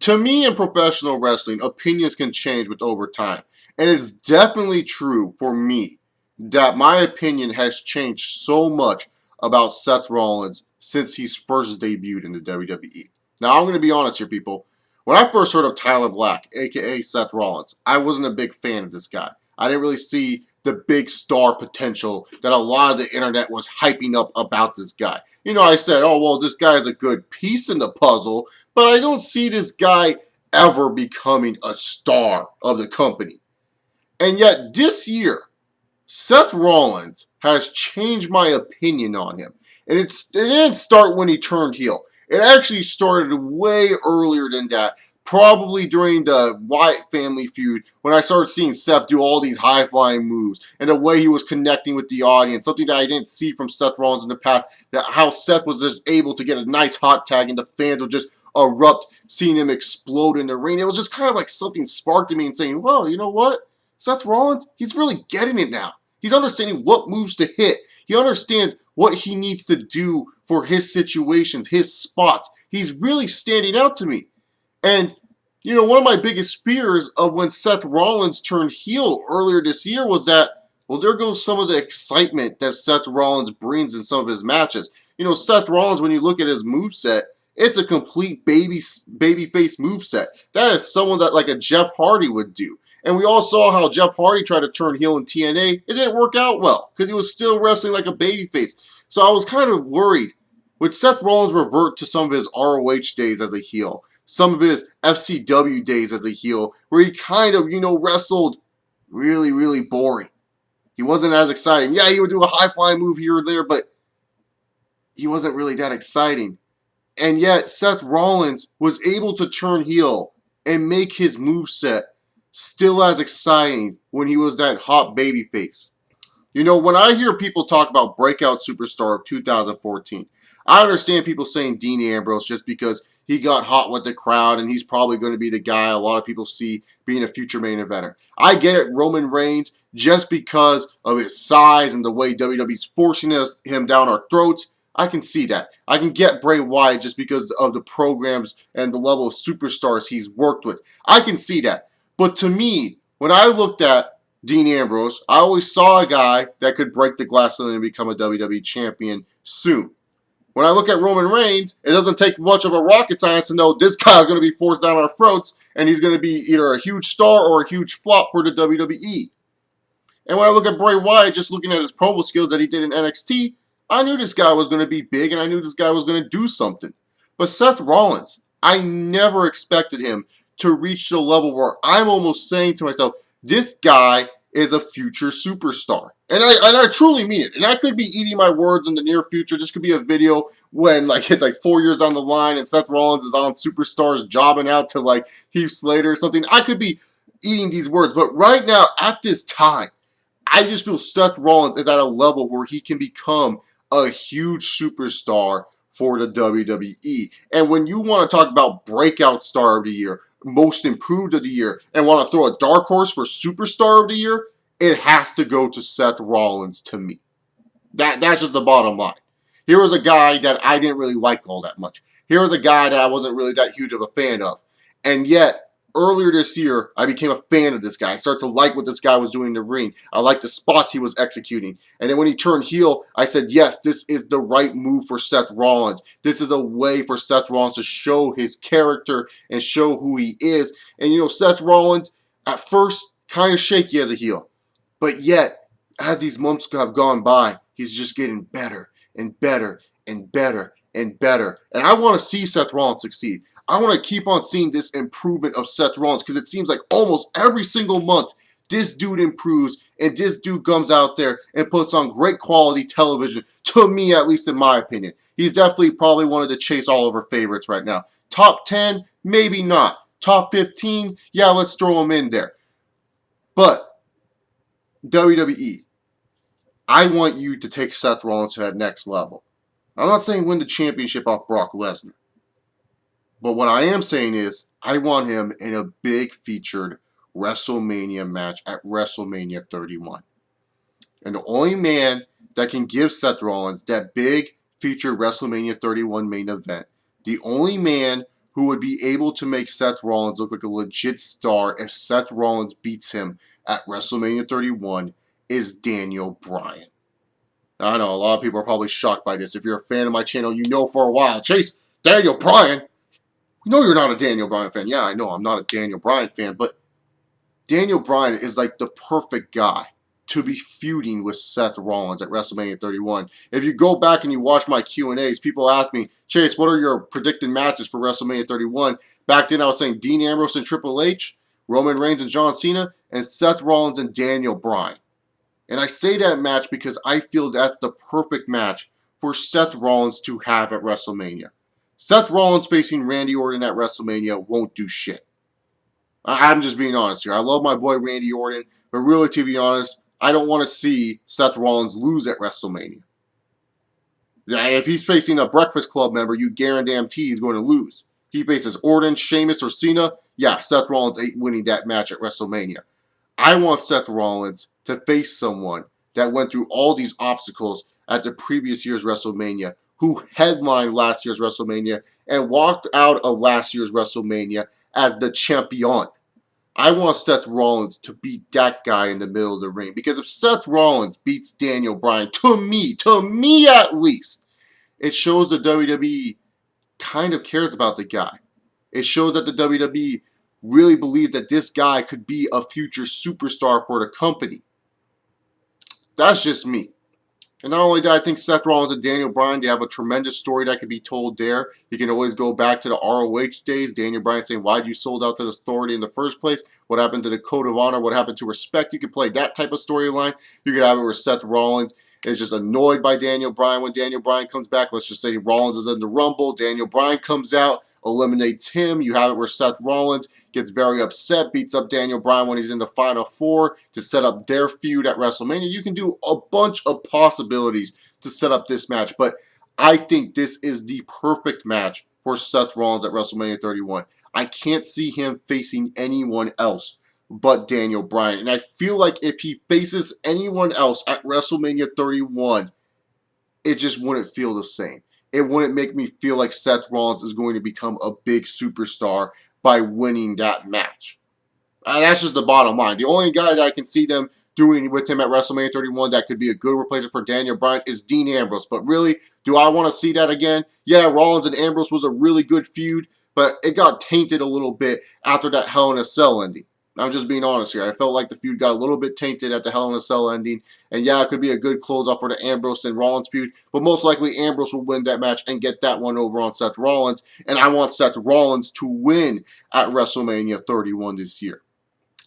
To me, in professional wrestling, opinions can change with over time. And it's definitely true for me that my opinion has changed so much about Seth Rollins since he's first debuted in the WWE. Now, I'm going to be honest here, people. When I first heard of Tyler Black, aka Seth Rollins, I wasn't a big fan of this guy. I didn't really see the big star potential that a lot of the internet was hyping up about this guy. You know, I said, oh, well, this guy is a good piece in the puzzle, but I don't see this guy ever becoming a star of the company. And yet this year, Seth Rollins has changed my opinion on him. And it didn't start when he turned heel. It actually started way earlier than that, probably during the Wyatt family feud, when I started seeing Seth do all these high-flying moves and the way he was connecting with the audience, something that I didn't see from Seth Rollins in the past, that how Seth was just able to get a nice hot tag and the fans would just erupt seeing him explode in the ring. It was just kind of like something sparked in me and saying, well, you know what? Seth Rollins, he's really getting it now. He's understanding what moves to hit. He understands what he needs to do for his situations, his spots. He's really standing out to me. And, you know, one of my biggest fears of when Seth Rollins turned heel earlier this year was that, well, there goes some of the excitement that Seth Rollins brings in some of his matches. You know, Seth Rollins, when you look at his moveset, it's a complete babyface moveset. That is someone that like a Jeff Hardy would do. And we all saw how Jeff Hardy tried to turn heel in TNA. It didn't work out well because he was still wrestling like a babyface. So I was kind of worried. Would Seth Rollins revert to some of his ROH days as a heel? Some of his FCW days as a heel, where he kind of, you know, wrestled really, really boring. He wasn't as exciting. Yeah, he would do a high-flying move here or there, but he wasn't really that exciting. And yet, Seth Rollins was able to turn heel and make his moveset still as exciting when he was that hot babyface. You know, when I hear people talk about breakout superstar of 2014, I understand people saying Dean Ambrose just because he got hot with the crowd and he's probably going to be the guy a lot of people see being a future main eventer. I get it, Roman Reigns, just because of his size and the way WWE's forcing him down our throats. I can see that. I can get Bray Wyatt just because of the programs and the level of superstars he's worked with. I can see that. But to me, when I looked at Dean Ambrose, I always saw a guy that could break the glass ceiling and become a WWE champion soon. When I look at Roman Reigns, it doesn't take much of a rocket science to know this guy's going to be forced down our throats and he's going to be either a huge star or a huge flop for the WWE. And when I look at Bray Wyatt, just looking at his promo skills that he did in NXT, I knew this guy was going to be big and I knew this guy was going to do something. But Seth Rollins, I never expected him to reach the level where I'm almost saying to myself, this guy is a future superstar. And I truly mean it. And I could be eating my words in the near future. This could be a video when like it's like 4 years down the line and Seth Rollins is on Superstars jobbing out to like Heath Slater or something. I could be eating these words. But right now, at this time, I just feel Seth Rollins is at a level where he can become a huge superstar for the WWE. And when you want to talk about breakout star of the year, most improved of the year, and want to throw a dark horse for superstar of the year, it has to go to Seth Rollins to me. That's just the bottom line. Here was a guy that I didn't really like all that much. Here was a guy that I wasn't really that huge of a fan of. And yet, earlier this year, I became a fan of this guy. I started to like what this guy was doing in the ring. I liked the spots he was executing. And then when he turned heel, I said, yes, this is the right move for Seth Rollins. This is a way for Seth Rollins to show his character and show who he is. And, you know, Seth Rollins, at first, kind of shaky as a heel. But yet, as these months have gone by, he's just getting better and better and better and better. And I want to see Seth Rollins succeed. I want to keep on seeing this improvement of Seth Rollins because it seems like almost every single month this dude improves and this dude comes out there and puts on great quality television, to me at least in my opinion. He's definitely probably one of the Chase Oliver favorites right now. Top 10? Maybe not. Top 15? Yeah, let's throw him in there. But WWE, I want you to take Seth Rollins to that next level. I'm not saying win the championship off Brock Lesnar. But what I am saying is, I want him in a big featured WrestleMania match at WrestleMania 31. And the only man that can give Seth Rollins that big featured WrestleMania 31 main event, the only man who would be able to make Seth Rollins look like a legit star if Seth Rollins beats him at WrestleMania 31 is Daniel Bryan. I know a lot of people are probably shocked by this. If you're a fan of my channel, you know for a while, Chase, Daniel Bryan. You know you're not a Daniel Bryan fan. Yeah, I know I'm not a Daniel Bryan fan, but Daniel Bryan is like the perfect guy to be feuding with Seth Rollins at WrestleMania 31. If you go back and you watch my Q&As, people ask me, Chase, what are your predicted matches for WrestleMania 31? Back then I was saying Dean Ambrose and Triple H, Roman Reigns and John Cena, and Seth Rollins and Daniel Bryan. And I say that match because I feel that's the perfect match for Seth Rollins to have at WrestleMania. Seth Rollins facing Randy Orton at WrestleMania won't do shit. I'm just being honest here. I love my boy Randy Orton, but really, to be honest, I don't want to see Seth Rollins lose at WrestleMania. If he's facing a Breakfast Club member, you guarantee he's going to lose. He faces Orton, Sheamus, or Cena. Yeah, Seth Rollins ain't winning that match at WrestleMania. I want Seth Rollins to face someone that went through all these obstacles at the previous year's WrestleMania, who headlined last year's WrestleMania and walked out of last year's WrestleMania as the champion. I want Seth Rollins to beat that guy in the middle of the ring. Because if Seth Rollins beats Daniel Bryan, to me at least, it shows the WWE kind of cares about the guy. It shows that the WWE really believes that this guy could be a future superstar for the company. That's just me. And not only that, I think Seth Rollins and Daniel Bryan, they have a tremendous story that could be told there. You can always go back to the ROH days. Daniel Bryan saying, why'd you sold out to the authority in the first place? What happened to the code of honor? What happened to respect? You could play that type of storyline. You could have it where Seth Rollins is just annoyed by Daniel Bryan when Daniel Bryan comes back. Let's just say Rollins is in the Rumble. Daniel Bryan comes out, eliminates him. You have it where Seth Rollins gets very upset, beats up Daniel Bryan when he's in the Final Four to set up their feud at WrestleMania. You can do a bunch of possibilities to set up this match, but I think this is the perfect match for Seth Rollins at WrestleMania 31. I can't see him facing anyone else but Daniel Bryan, and I feel like if he faces anyone else at WrestleMania 31, it just wouldn't feel the same. It wouldn't make me feel like Seth Rollins is going to become a big superstar by winning that match. And that's just the bottom line. The only guy that I can see them doing with him at WrestleMania 31 that could be a good replacement for Daniel Bryan is Dean Ambrose. But really, do I want to see that again? Yeah, Rollins and Ambrose was a really good feud, but it got tainted a little bit after that Hell in a Cell ending. I'm just being honest here. I felt like the feud got a little bit tainted at the Hell in a Cell ending. And yeah, it could be a good close-up for the Ambrose and Rollins feud. But most likely, Ambrose will win that match and get that one over on Seth Rollins. And I want Seth Rollins to win at WrestleMania 31 this year.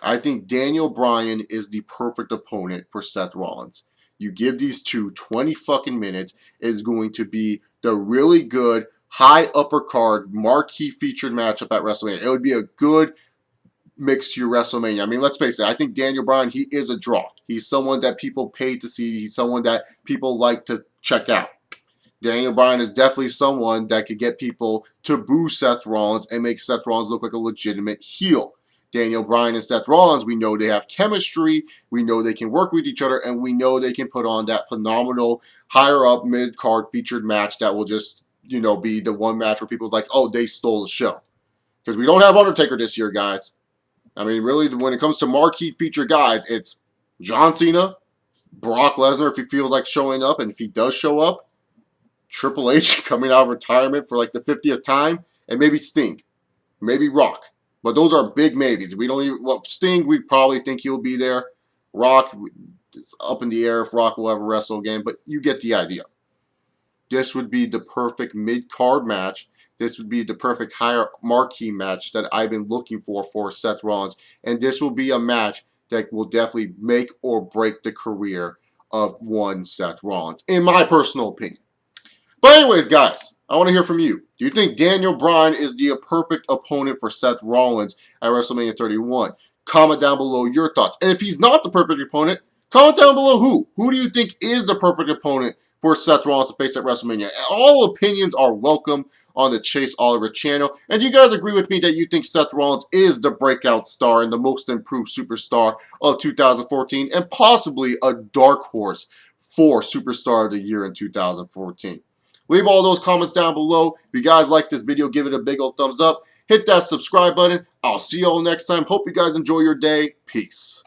I think Daniel Bryan is the perfect opponent for Seth Rollins. You give these two 20 fucking minutes. It's going to be the really good, high upper card, marquee featured matchup at WrestleMania. It would be a good mix to your WrestleMania. I mean, let's face it. I think Daniel Bryan, he is a draw. He's someone that people pay to see. He's someone that people like to check out. Daniel Bryan is definitely someone that could get people to boo Seth Rollins and make Seth Rollins look like a legitimate heel. Daniel Bryan and Seth Rollins, we know they have chemistry, we know they can work with each other, and we know they can put on that phenomenal higher up mid-card featured match that will just, you know, be the one match where people are like, oh, they stole the show. Because we don't have Undertaker this year, guys. I mean, really, when it comes to marquee featured guys, it's John Cena, Brock Lesnar if he feels like showing up, and if he does show up, Triple H coming out of retirement for like the 50th time, and maybe Sting, maybe Rock. But those are big maybes. We don't even, well, Sting, we probably think he'll be there. Rock, it's up in the air if Rock will ever wrestle again, but you get the idea. This would be the perfect mid-card match. This would be the perfect higher marquee match that I've been looking for Seth Rollins. And this will be a match that will definitely make or break the career of one Seth Rollins, in my personal opinion. But anyways, guys, I want to hear from you. Do you think Daniel Bryan is the perfect opponent for Seth Rollins at WrestleMania 31? Comment down below your thoughts. And if he's not the perfect opponent, comment down below who. Who do you think is the perfect opponent for Seth Rollins to face at WrestleMania? All opinions are welcome on the Chase Oliver channel. And do you guys agree with me that you think Seth Rollins is the breakout star and the most improved superstar of 2014 and possibly a dark horse for Superstar of the Year in 2014? Leave all those comments down below. If you guys like this video, give it a big old thumbs up. Hit that subscribe button. I'll see you all next time. Hope you guys enjoy your day. Peace.